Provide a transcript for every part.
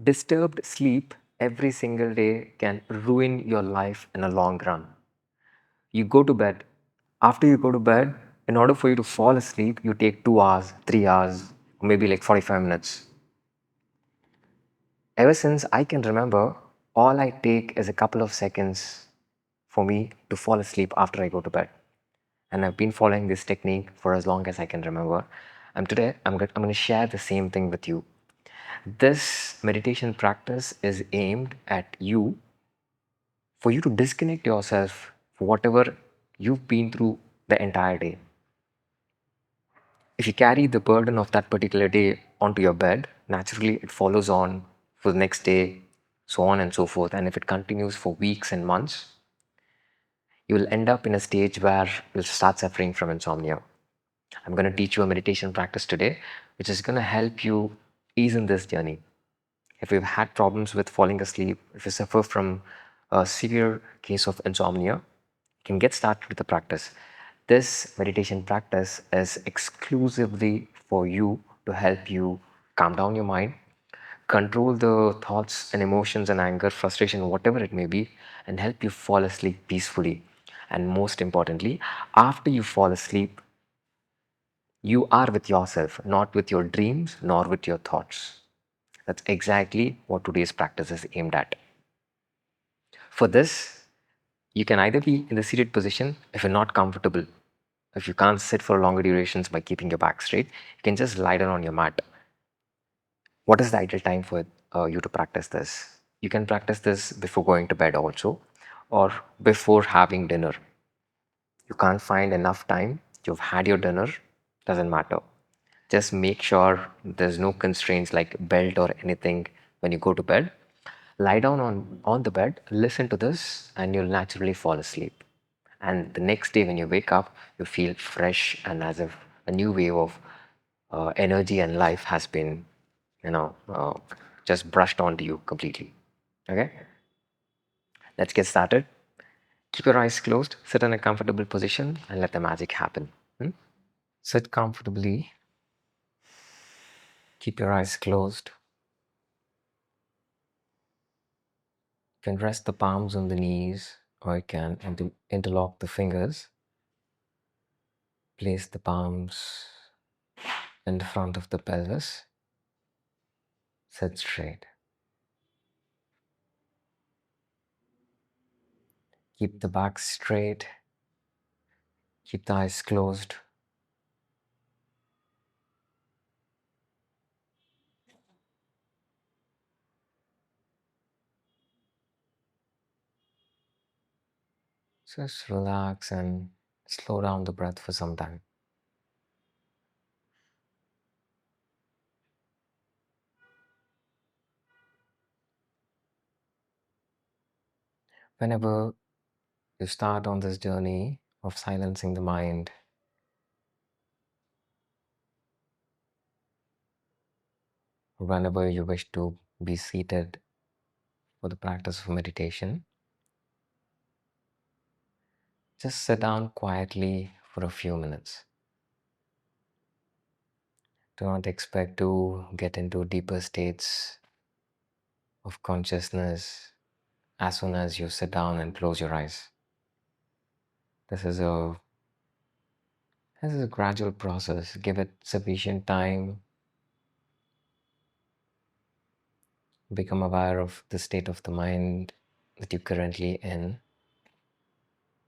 Disturbed sleep every single day can ruin your life in a long run. You go to bed. After you go to bed, in order for you to fall asleep, you take 2 hours, 3 hours, or maybe like 45 minutes. Ever since I can remember, all I take is a couple of seconds for me to fall asleep after I go to bed. And I've been following this technique for as long as I can remember. And today I'm going to share the same thing with you. This meditation practice is aimed at you for you to disconnect yourself for whatever you've been through the entire day. If you carry the burden of that particular day onto your bed, naturally it follows on for the next day, so on and so forth. And if it continues for weeks and months, you will end up in a stage where you'll start suffering from insomnia. I'm going to teach you a meditation practice today, which is going to help you ease in this journey. If you've had problems with falling asleep, if you suffer from a severe case of insomnia, you can get started with the practice. This meditation practice is exclusively for you to help you calm down your mind, control the thoughts and emotions and anger, frustration, whatever it may be, and help you fall asleep peacefully. And most importantly, after you fall asleep, you are with yourself, not with your dreams, nor with your thoughts. That's exactly what today's practice is aimed at. For this, you can either be in the seated position if you're not comfortable. If you can't sit for longer durations by keeping your back straight, you can just lie down on your mat. What is the ideal time for you to practice this? You can practice this before going to bed also, or before having dinner. You can't find enough time, you've had your dinner, doesn't matter. Just make sure there's no constraints like belt or anything when you go to bed. Lie down on the bed, listen to this, and you'll naturally fall asleep. And the next day when you wake up, you feel fresh and as if a new wave of energy and life has been, you know, just brushed onto you completely. Okay, let's get started. Keep your eyes closed, sit in a comfortable position, and let the magic happen. Hmm? Sit comfortably, keep your eyes closed. You can rest the palms on the knees, or you can interlock the fingers. Place the palms in front of the pelvis. Sit straight. Keep the back straight. Keep the eyes closed. Just relax and slow down the breath for some time. Whenever you start on this journey of silencing the mind, or whenever you wish to be seated for the practice of meditation, just sit down quietly for a few minutes. Do not expect to get into deeper states of consciousness as soon as you sit down and close your eyes. This is a this is a gradual process. Give it sufficient time. Become aware of the state of the mind that you're currently in.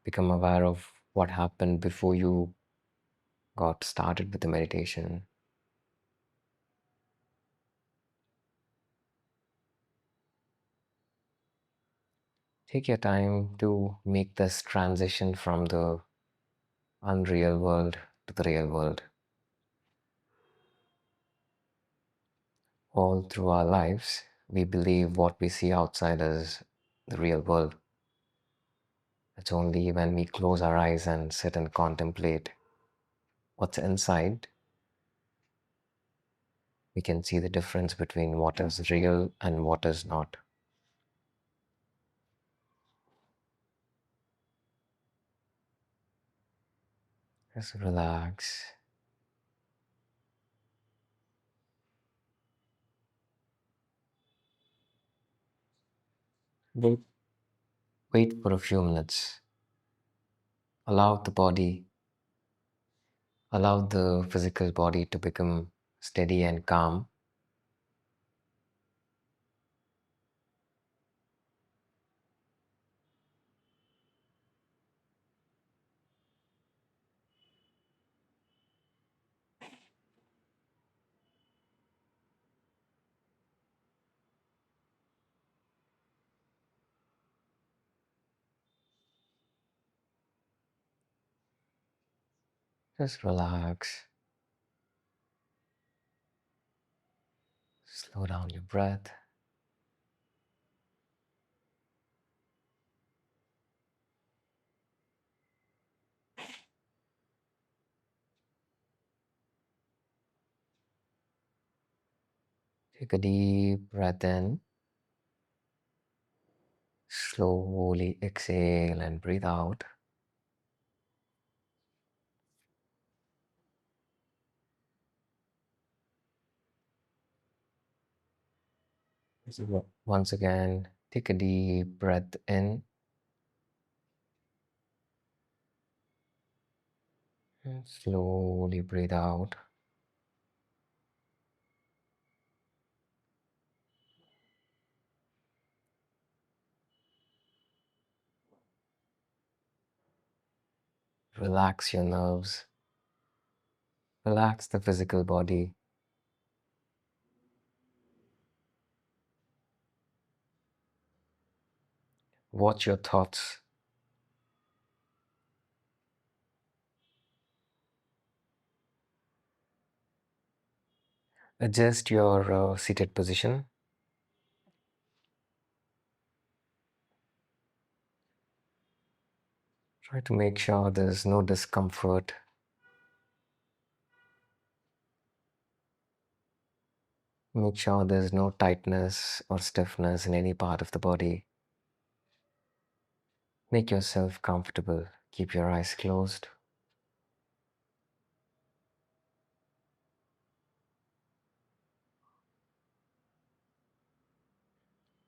Become aware of what happened before you got started with the meditation. Take your time to make this transition from the unreal world to the real world. All through our lives, we believe what we see outside is the real world. It's only when we close our eyes and sit and contemplate what's inside, we can see the difference between what is real and what is not. Just relax. Wait, wait for a few minutes. Allow the body, allow the physical body to become steady and calm. Just relax. Slow down your breath. Take a deep breath in. Slowly exhale and breathe out. So once again, take a deep breath in and slowly breathe out. Relax your nerves. Relax the physical body. Watch your thoughts. Adjust your seated position. Try to make sure there's no discomfort. Make sure there's no tightness or stiffness in any part of the body. Make yourself comfortable. Keep your eyes closed.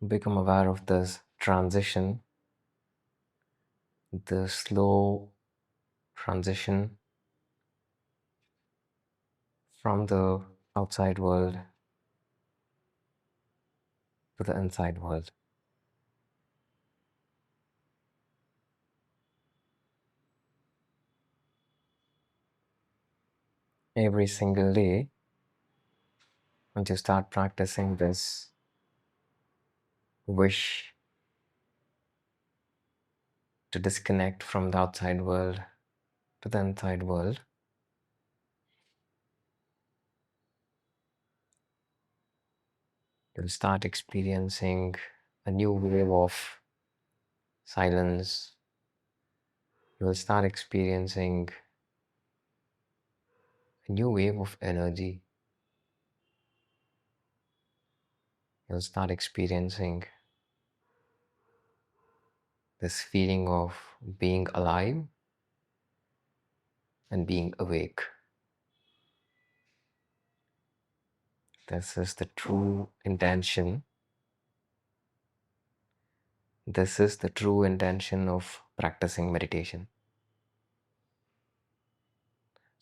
Become aware of this transition, the slow transition from the outside world to the inside world. Every single day, once you start practicing this wish to disconnect from the outside world to the inside world, you'll start experiencing a new wave of silence. You'll start experiencing a new wave of energy. You'll start experiencing this feeling of being alive and being awake. This is the true intention. This is the true intention of practicing meditation.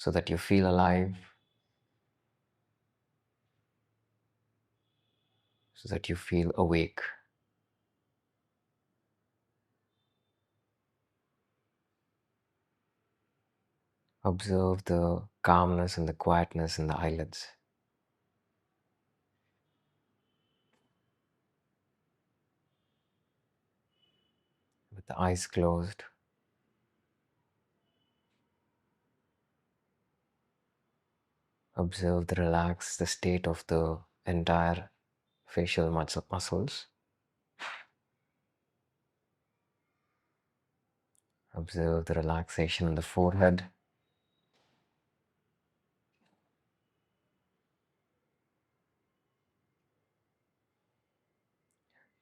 So that you feel alive, so that you feel awake. Observe the calmness and the quietness in the eyelids. With the eyes closed, observe the relaxed the state of the entire facial muscles. Observe the relaxation in the forehead.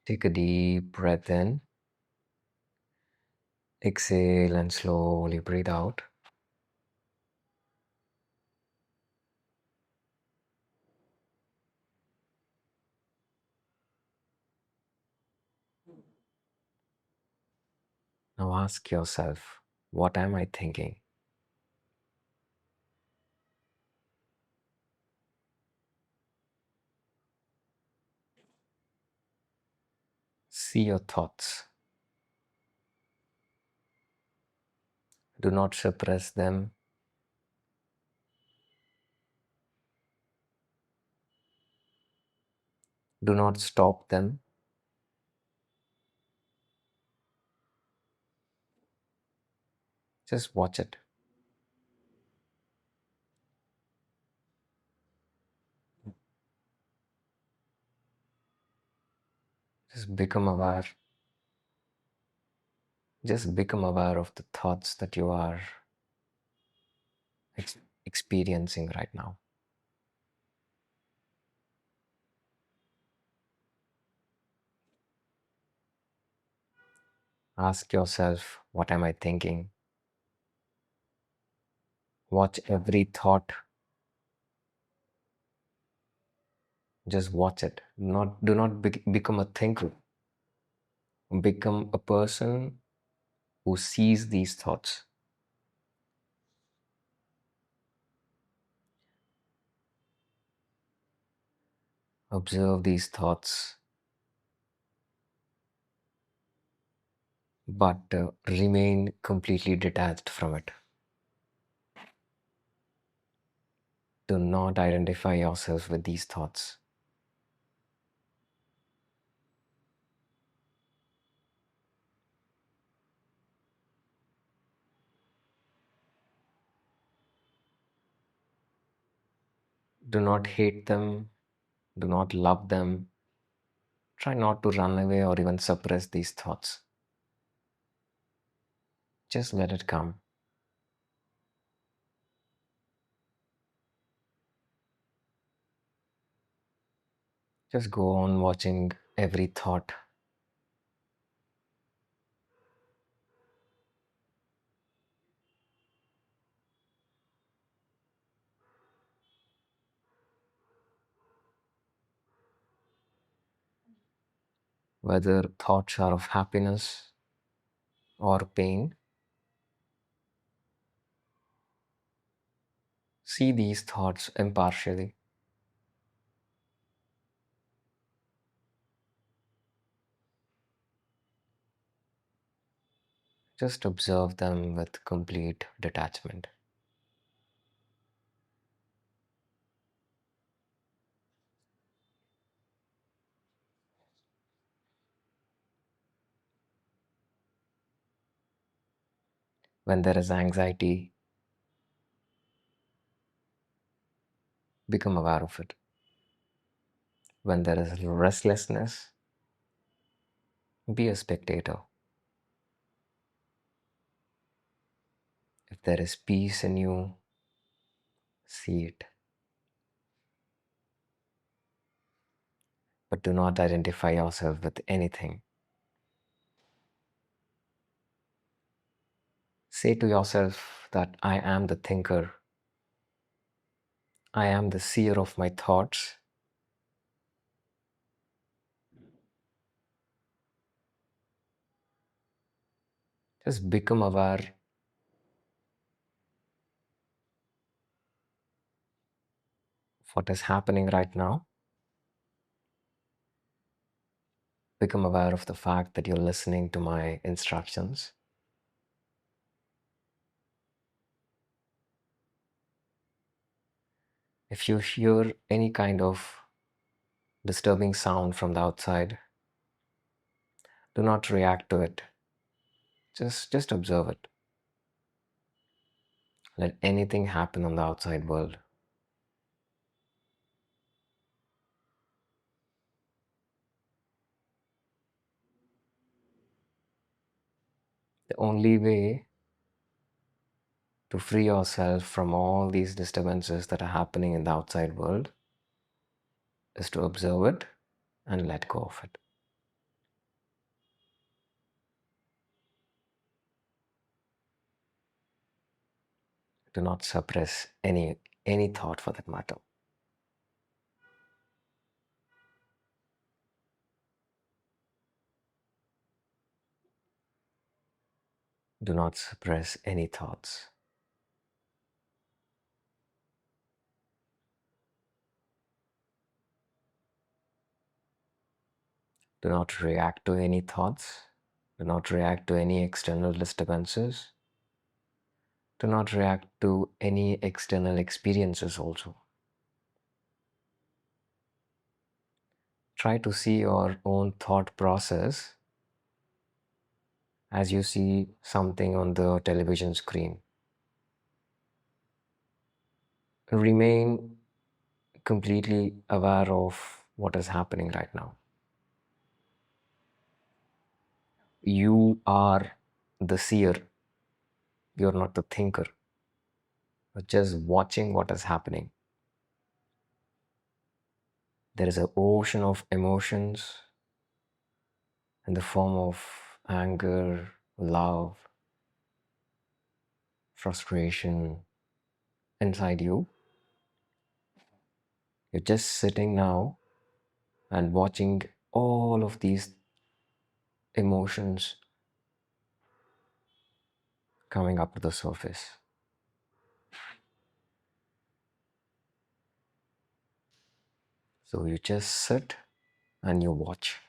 Take a deep breath in. Exhale and slowly breathe out. Now ask yourself, what am I thinking? See your thoughts. Do not suppress them. Do not stop them. Just watch it. Just become aware. Just become aware of the thoughts that you are ex- experiencing right now. Ask yourself, what am I thinking? Watch every thought. Just watch it. Do not become a thinker. Become a person who sees these thoughts. Observe these thoughts, but remain completely detached from it. Do not identify yourself with these thoughts. Do not hate them. Do not love them. Try not to run away or even suppress these thoughts. Just let it come. Just go on watching every thought. Whether thoughts are of happiness or pain, see these thoughts impartially. Just observe them with complete detachment. When there is anxiety, become aware of it. When there is restlessness, be a spectator. If there is peace in you, see it. But do not identify yourself with anything. Say to yourself that I am the thinker, I am the seer of my thoughts. Just become aware of what is happening right now. Become aware of the fact that you're listening to my instructions. If you hear any kind of disturbing sound from the outside, do not react to it. Just observe it. Let anything happen on the outside world. The only way to free yourself from all these disturbances that are happening in the outside world is to observe it and let go of it. Do not suppress any thought for that matter. Do not suppress any thoughts. Do not react to any thoughts. Do not react to any external disturbances. Do not react to any external experiences also. Try to see your own thought process as you see something on the television screen. Remain completely aware of what is happening right now. You are the seer, you're not the thinker. You're just watching what is happening. There is an ocean of emotions in the form of anger, love, frustration inside you. You're just sitting now and watching all of these emotions coming up to the surface. So you just sit and you watch.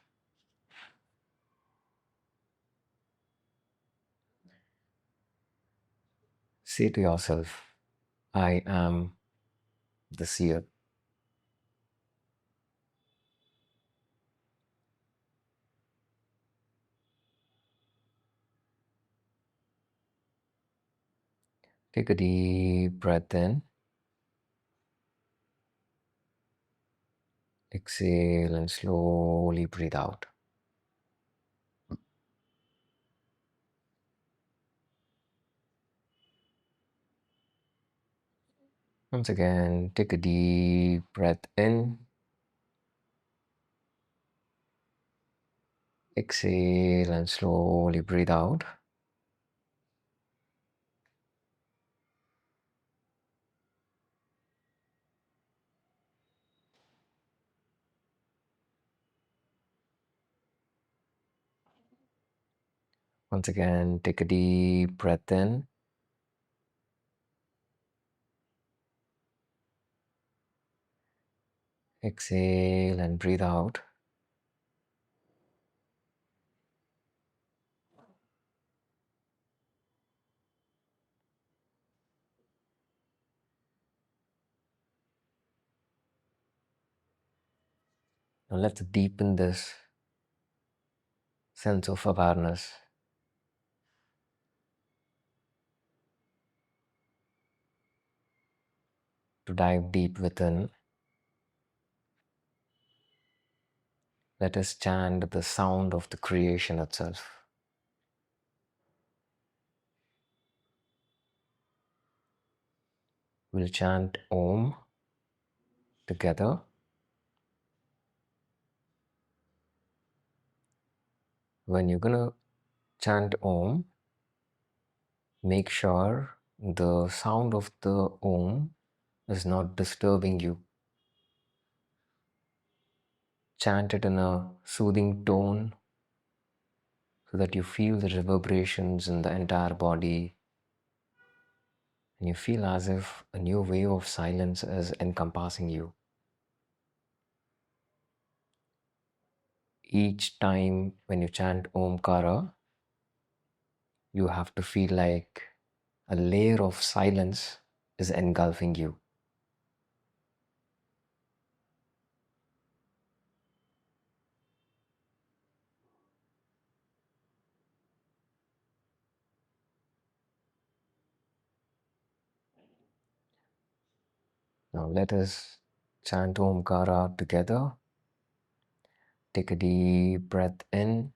Say to yourself, I am the seer. Take a deep breath in. Exhale and slowly breathe out. Once again, take a deep breath in. Exhale and slowly breathe out. Once again, take a deep breath in. Exhale and breathe out. Now let's deepen this sense of awareness. To dive deep within, let us chant the sound of the creation itself. We'll chant Om together. When you're gonna chant Om, make sure the sound of the Om is not disturbing you. Chant it in a soothing tone so that you feel the reverberations in the entire body and you feel as if a new wave of silence is encompassing you. Each time when you chant Omkara, you have to feel like a layer of silence is engulfing you. Now let us chant Omkara together. Take a deep breath in.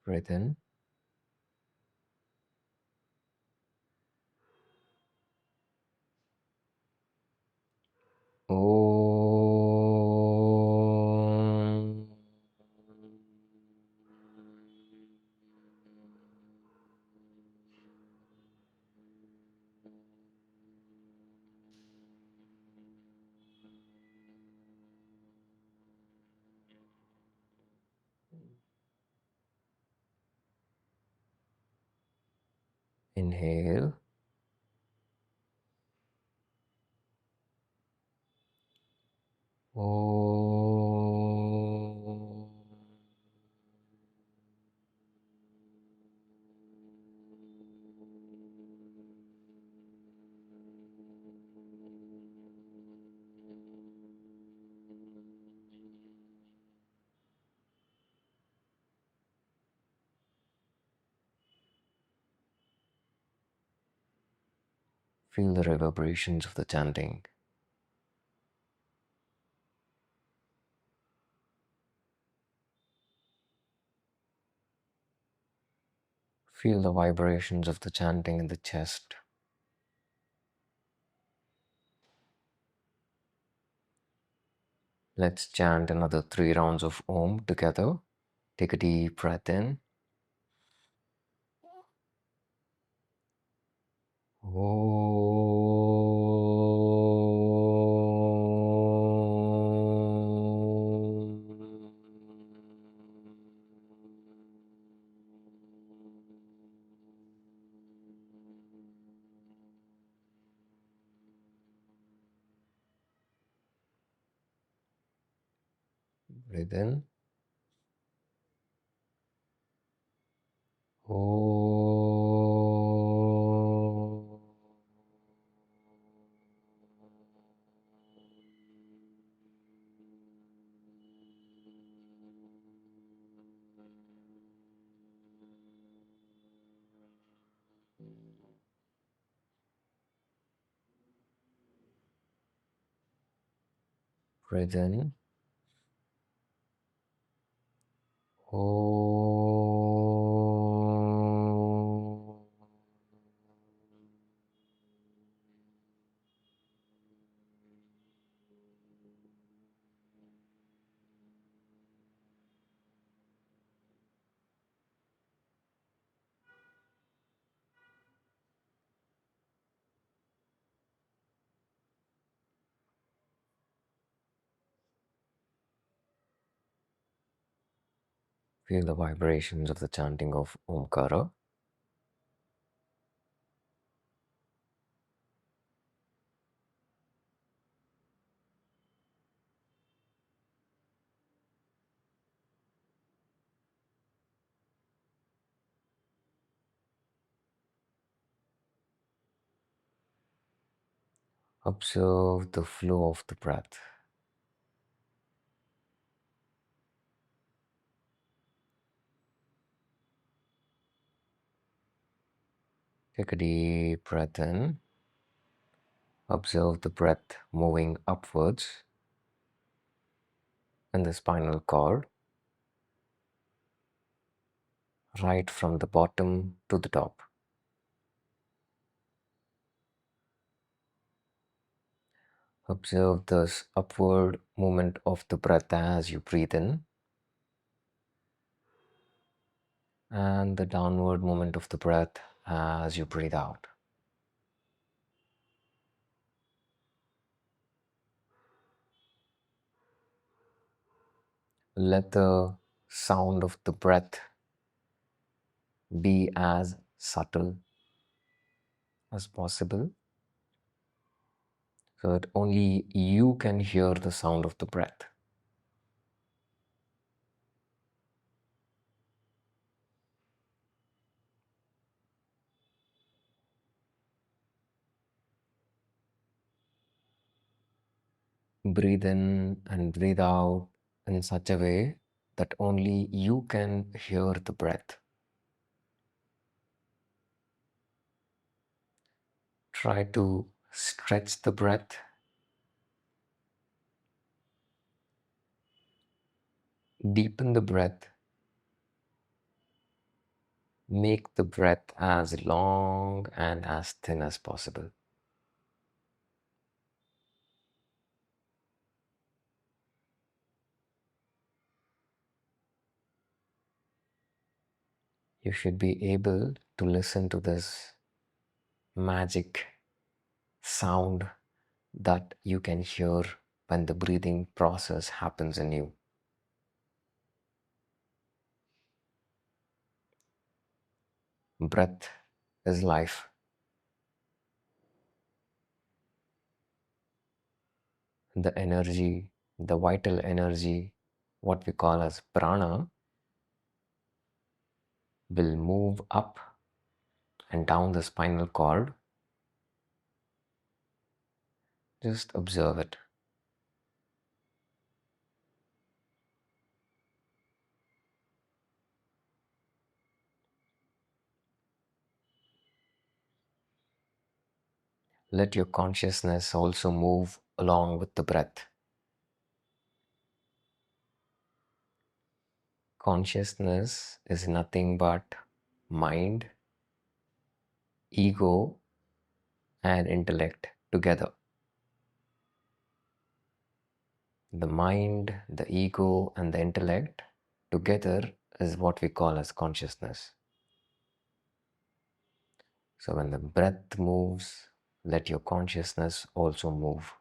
Breathe in. Inhale. Om. Feel the reverberations of the chanting. Feel the vibrations of the chanting in the chest. Let's chant another 3 rounds of Om together. Take a deep breath in. Breathe in. Breathe in. Feel the vibrations of the chanting of Omkara. Observe the flow of the breath. Take a deep breath in. Observe the breath moving upwards in the spinal cord, right from the bottom to the top. Observe this upward movement of the breath as you breathe in, and the downward movement of the breath as you breathe out. Let the sound of the breath be as subtle as possible so that only you can hear the sound of the breath. Breathe in and breathe out in such a way that only you can hear the breath. Try to stretch the breath, deepen the breath, make the breath as long and as thin as possible. You should be able to listen to this magic sound that you can hear when the breathing process happens in you. Breath is life. The energy, the vital energy, what we call as prana, will move up and down the spinal cord. Just observe it. Let your consciousness also move along with the breath. Consciousness is nothing but mind, ego, and intellect together. The mind, the ego, and the intellect together is what we call as consciousness. So when the breath moves, let your consciousness also move.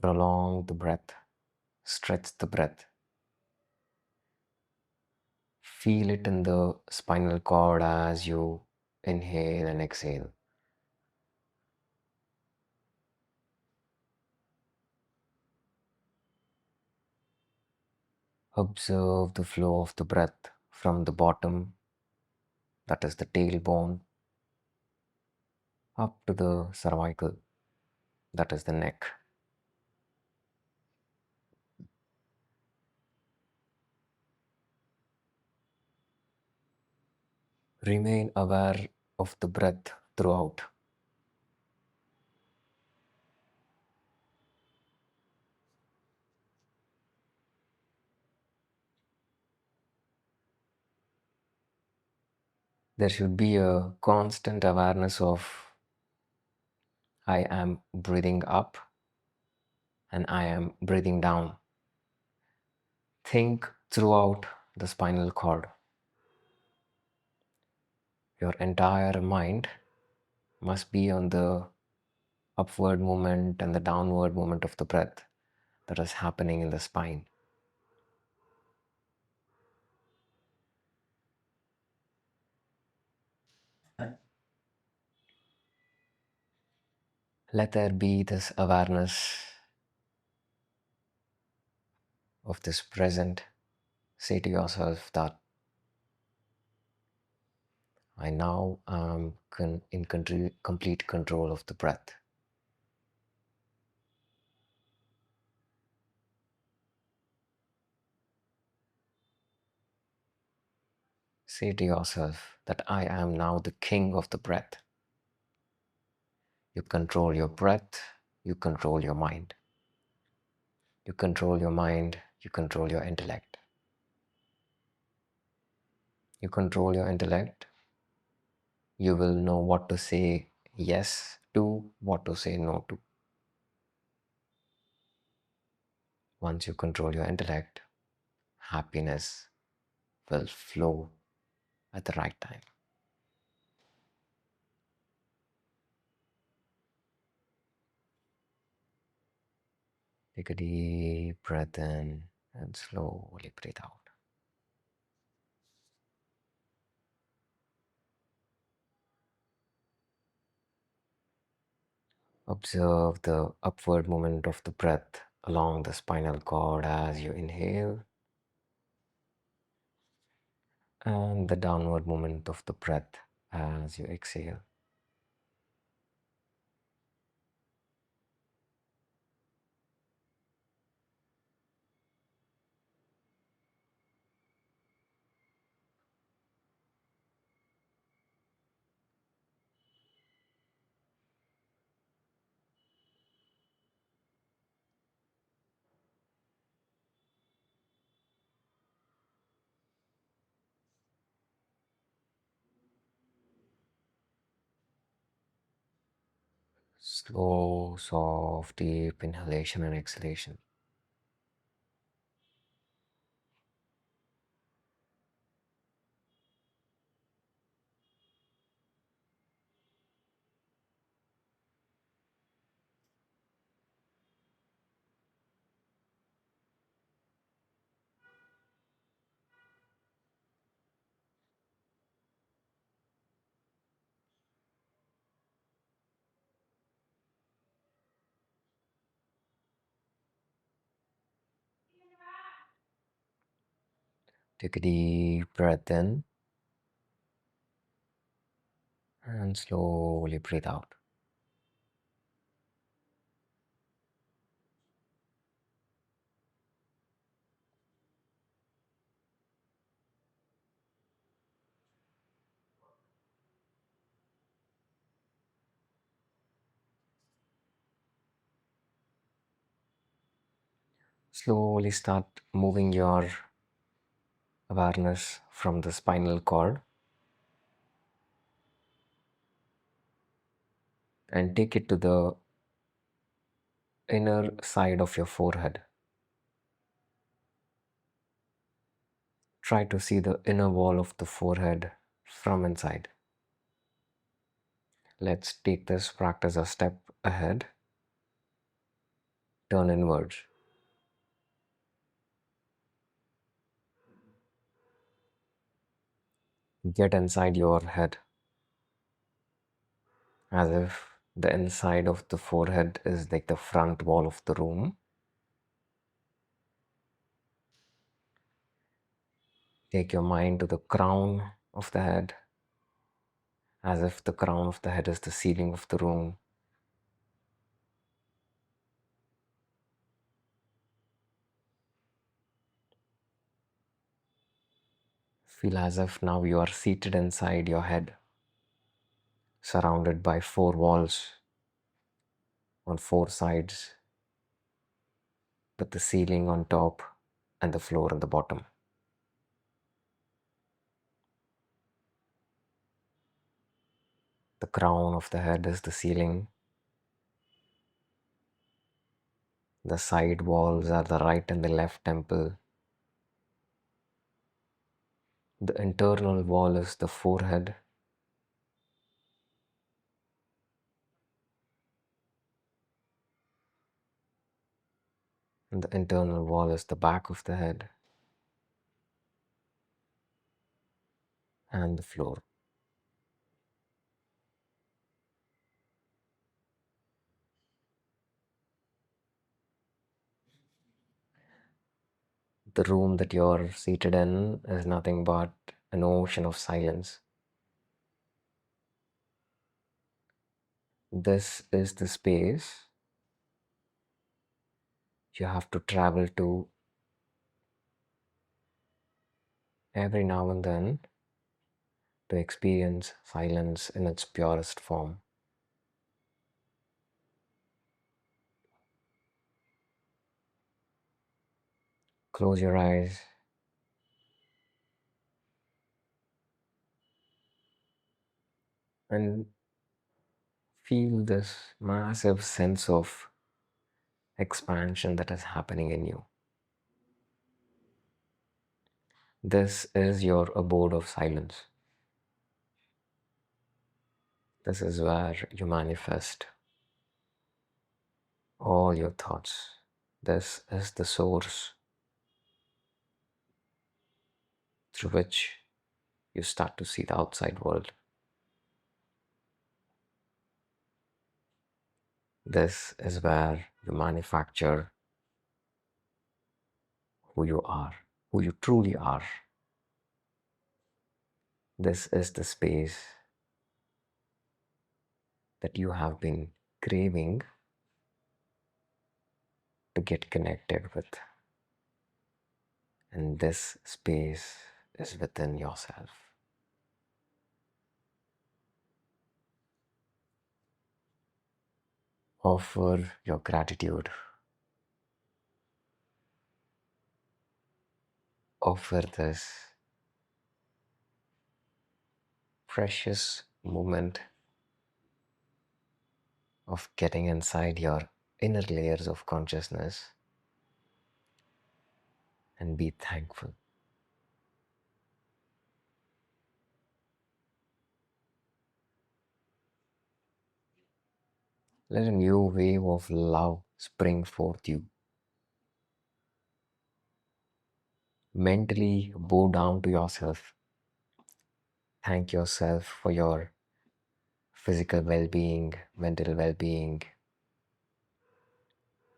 Prolong the breath, stretch the breath. Feel it in the spinal cord as you inhale and exhale. Observe the flow of the breath from the bottom, that is the tailbone, up to the cervical, that is the neck. Remain aware of the breath throughout. There should be a constant awareness of I am breathing up and I am breathing down. Think throughout the spinal cord. Your entire mind must be on the upward movement and the downward movement of the breath that is happening in the spine. Let there be this awareness of this present. Say to yourself that I now am in complete control of the breath. Say to yourself that I am now the king of the breath. You control your breath, you control your mind. You control your mind, you control your intellect. You control your intellect, you will know what to say yes to, what to say no to. Once you control your intellect, happiness will flow at the right time. Take a deep breath in and slowly breathe out. Observe the upward movement of the breath along the spinal cord as you inhale, and the downward movement of the breath as you exhale. Slow, soft, deep inhalation and exhalation. Take a deep breath in and slowly breathe out. Slowly start moving your awareness from the spinal cord and take it to the inner side of your forehead. Try to see the inner wall of the forehead from inside. Let's take this practice a step ahead. Turn inwards. Get inside your head as if the inside of the forehead is like the front wall of the room. Take your mind to the crown of the head as if the crown of the head is the ceiling of the room. Feel as if now you are seated inside your head, surrounded by four walls on four sides, with the ceiling on top and the floor on the bottom. The crown of the head is the ceiling. The side walls are the right and the left temple. The internal wall is the forehead. And the internal wall is the back of the head and the floor. The room that you're seated in is nothing but an ocean of silence. This is the space you have to travel to every now and then to experience silence in its purest form. Close your eyes and feel this massive sense of expansion that is happening in you. This is your abode of silence. This is where you manifest all your thoughts. This is the source through which you start to see the outside world. This is where you manufacture who you are, who you truly are. This is the space that you have been craving to get connected with. And this space is within yourself. Offer your gratitude. Offer this precious moment of getting inside your inner layers of consciousness and be thankful. Let a new wave of love spring forth you. Mentally bow down to yourself. Thank yourself for your physical well being, mental well being.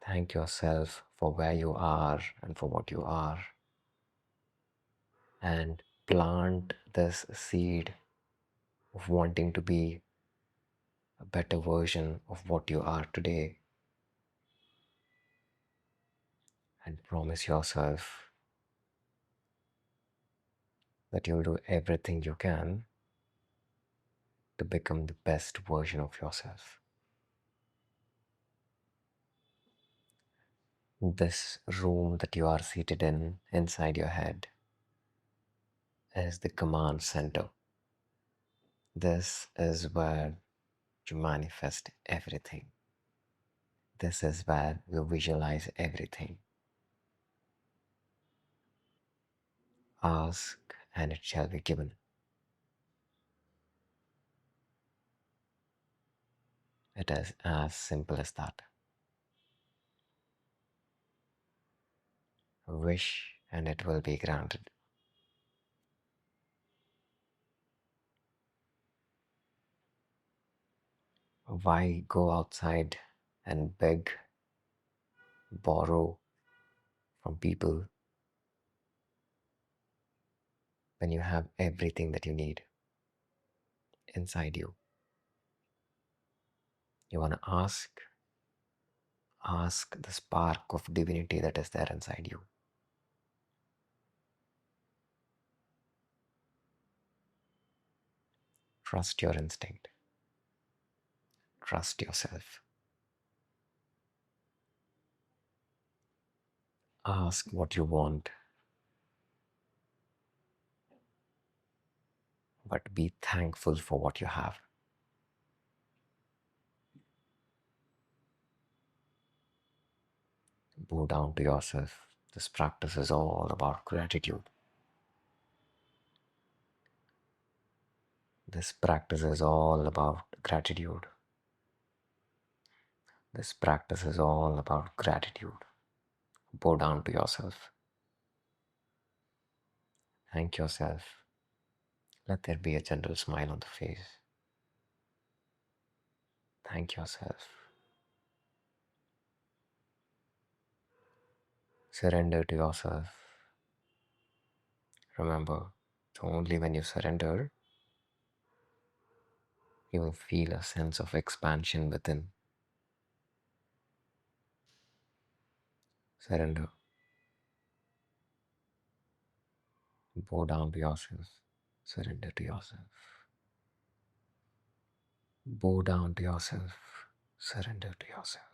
Thank yourself for where you are and for what you are. and plant this seed of wanting to be a better version of what you are today, and promise yourself that you'll do everything you can to become the best version of yourself. This room that you are seated in inside your head is the command center. This is where you manifest everything. This is where you visualize everything. Ask and it shall be given. It is as simple as that. Wish and it will be granted. Why go outside and beg, borrow from people when you have everything that you need inside you? You want to ask the spark of divinity that is there inside you. Trust your instinct. Trust yourself. Ask what you want, but be thankful for what you have. Bow down to yourself. This practice is all about gratitude. This practice is all about gratitude. This practice is all about gratitude. Bow down to yourself. Thank yourself. Let there be a gentle smile on the face. Thank yourself. Surrender to yourself. Remember, it's only when you surrender, you will feel a sense of expansion within. Surrender. Bow down to yourself. Surrender to yourself. Bow down to yourself. Surrender to yourself.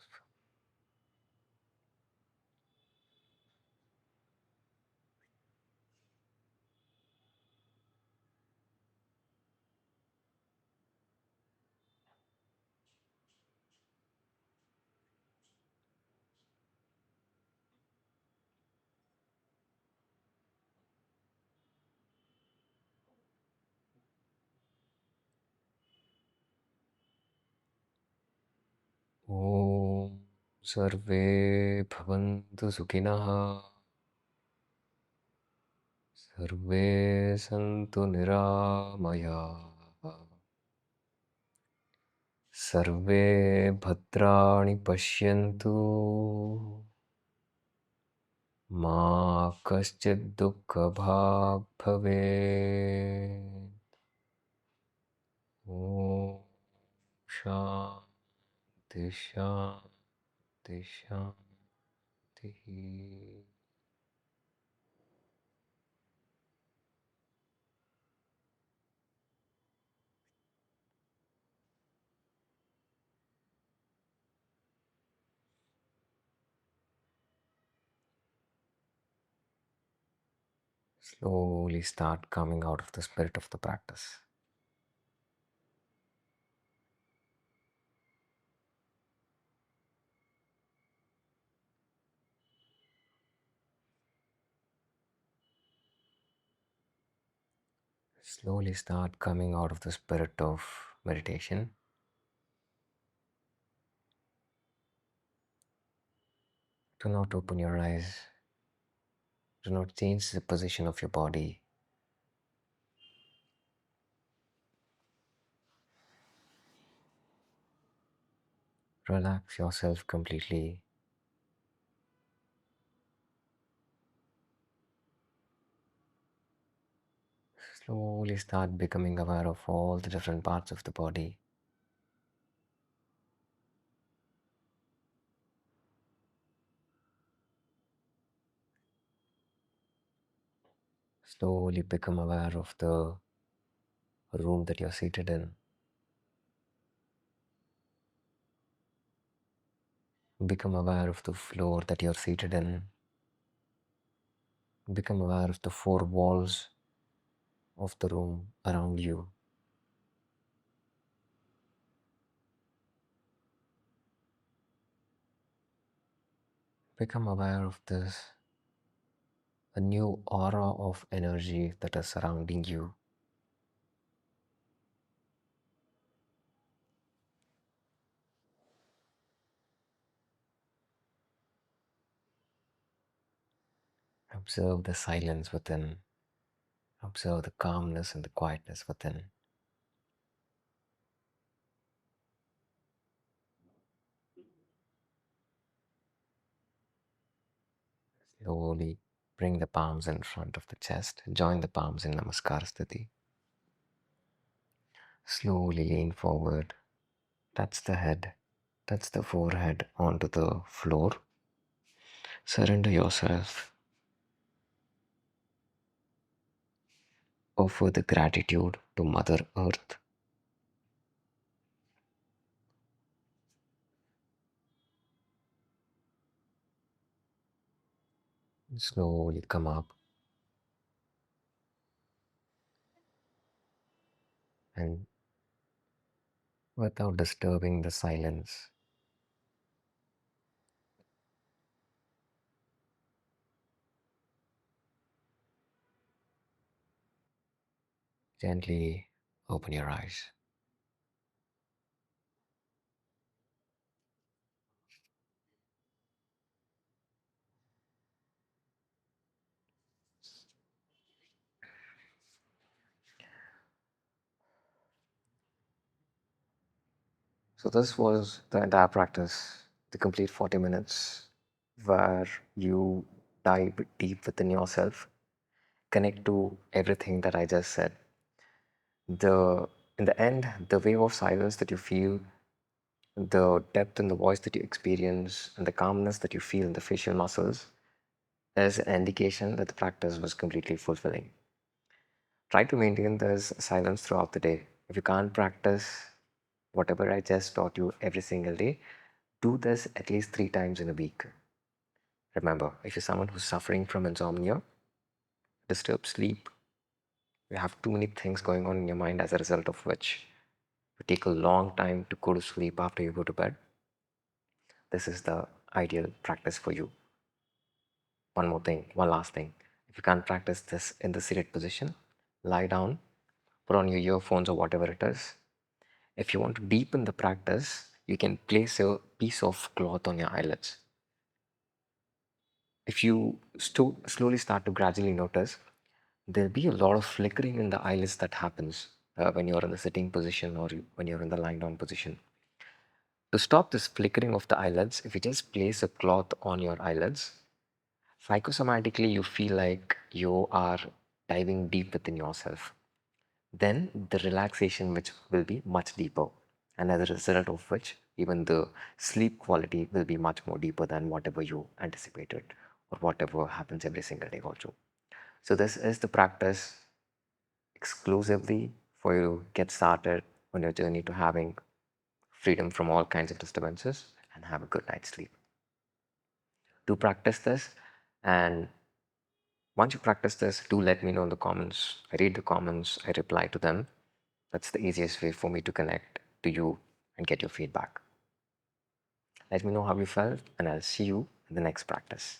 ॐ सर्वे भवन्तु सुखिनः सर्वे सन्तु निरामयाः सर्वे भद्राणि पश्यन्तु मा कश्चित् दुःखभाग् भवेत् ॐ शान्ति शान्ति शान्तिः. Slowly start coming out of the spirit of the practice. Slowly start coming out of the spirit of meditation. Do not open your eyes. Do not change the position of your body. Relax yourself completely. Slowly start becoming aware of all the different parts of the body. Slowly become aware of the room that you're seated in. Become aware of the floor that you're seated in. Become aware of the four walls of the room around you. Become aware of this, a new aura of energy that is surrounding you. Observe the silence within. Observe the calmness and the quietness within. Slowly bring the palms in front of the chest. Join the palms in Namaskar Sthiti. Slowly lean forward. Touch the head. Touch the forehead onto the floor. Surrender yourself. Offer the gratitude to Mother Earth. Slowly come up and, without disturbing the silence, gently open your eyes. So, this was the entire practice, the complete 40 minutes, where you dive deep within yourself, connect to everything that I just said. In the end, the wave of silence that you feel, the depth in the voice that you experience, and the calmness that you feel in the facial muscles is an indication that the practice was completely fulfilling. Try to maintain this silence throughout the day. If you can't practice whatever I just taught you every single day, do this at least 3 times in a week. Remember, if you're someone who's suffering from insomnia, disturbed sleep, you have too many things going on in your mind, as a result of which you take a long time to go to sleep after you go to bed, this is the ideal practice for you. One more thing, one last thing. If you can't practice this in the seated position, lie down, put on your earphones or whatever it is. If you want to deepen the practice, you can place a piece of cloth on your eyelids. If you slowly start to gradually notice, there'll be a lot of flickering in the eyelids that happens when you're in the sitting position or when you're in the lying down position. To stop this flickering of the eyelids, if you just place a cloth on your eyelids, psychosomatically you feel like you are diving deep within yourself. Then the relaxation which will be much deeper, and as a result of which even the sleep quality will be much more deeper than whatever you anticipated or whatever happens every single day also. So this is the practice exclusively for you to get started on your journey to having freedom from all kinds of disturbances and have a good night's sleep. Do practice this, and once you practice this, do let me know in the comments. I read the comments, I reply to them. That's the easiest way for me to connect to you and get your feedback. Let me know how you felt, and I'll see you in the next practice.